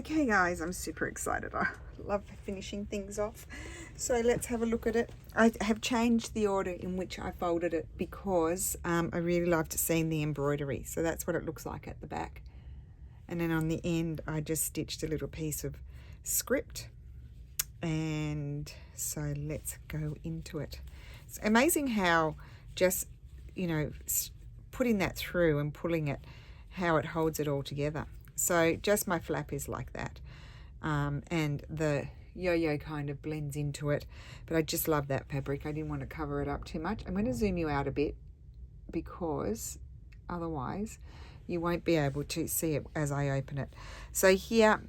Okay guys, I'm super excited. I love finishing things off. So let's have a look at it. I have changed the order in which I folded it because I really loved seeing the embroidery. So that's what it looks like at the back. And then on the end, I just stitched a little piece of script. And so let's go into it. It's amazing how just, you know, putting that through and pulling it, how it holds it all together. So just my flap is like that, and the yo-yo kind of blends into it, but I just love that fabric. I didn't want to cover it up too much. I'm going to zoom you out a bit because otherwise you won't be able to see it as I open it. So here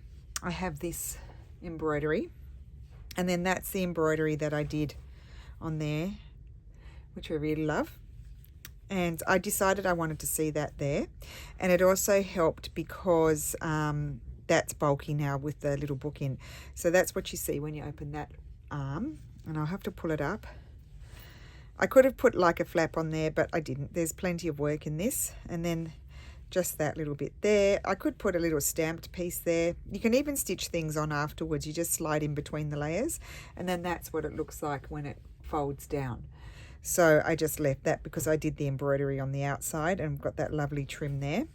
I have this embroidery, and then that's the embroidery that I did on there, which I really love. And I decided I wanted to see that there. And it also helped because that's bulky now with the little book in. So that's what you see when you open that arm. And I'll have to pull it up. I could have put like a flap on there, but I didn't. There's plenty of work in this. And then just that little bit there. I could put a little stamped piece there. You can even stitch things on afterwards. You just slide in between the layers. And then that's what it looks like when it folds down. So I just left that because I did the embroidery on the outside and got that lovely trim there.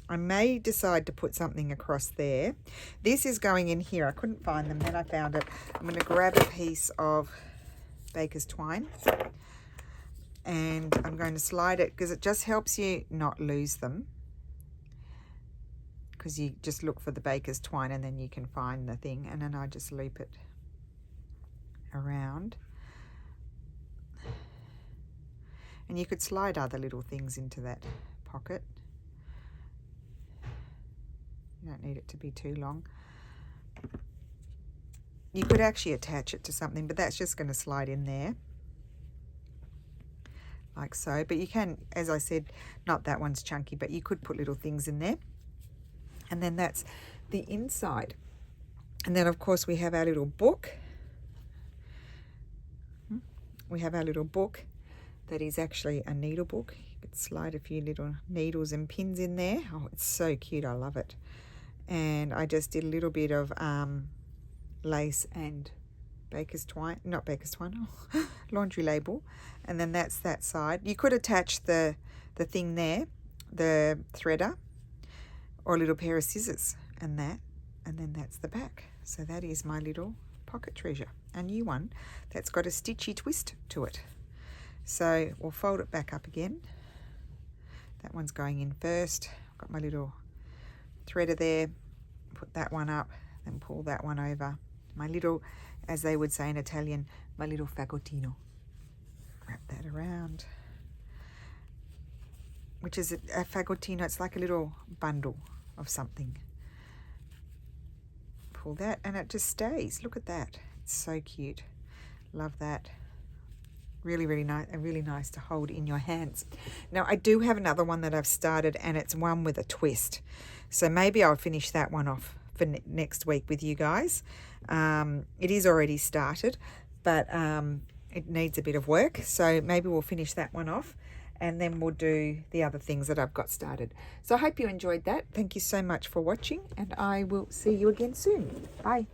I may decide to put something across there. This is going in here. I couldn't find them, then I found it. I'm going to grab a piece of baker's twine and I'm going to slide it because it just helps you not lose them, because you just look for the baker's twine and then you can find the thing, and then I just loop it around. And you could slide other little things into that pocket. You don't need it to be too long. You could actually attach it to something, but that's just going to slide in there. Like so. But you can, as I said, not that one's chunky, but you could put little things in there. And then that's the inside. And then, of course, we have our little book. We have our little book. That is actually a needle book. You could slide a few little needles and pins in there. Oh, it's so cute. I love it. And I just did a little bit of lace and baker's twine, not baker's twine, laundry label. And then that's that side. You could attach the thing there, the threader, or a little pair of scissors and that. And then that's the back. So that is my little pocket treasure. A new one that's got a stitchy twist to it. So we'll fold it back up again. That one's going in first. I've got my little threader there. Put that one up, then pull that one over. My little, as they would say in Italian, my little fagottino. Wrap that around. Which is a fagottino. It's like a little bundle of something. Pull that and it just stays. Look at that. It's so cute. Love that. Really, really nice, and really nice to hold in your hands. Now, I do have another one that I've started, and it's one with a twist. So maybe I'll finish that one off for next week with you guys. It is already started, but it needs a bit of work. So maybe we'll finish that one off, and then we'll do the other things that I've got started. So I hope you enjoyed that. Thank you so much for watching, and I will see you again soon. Bye.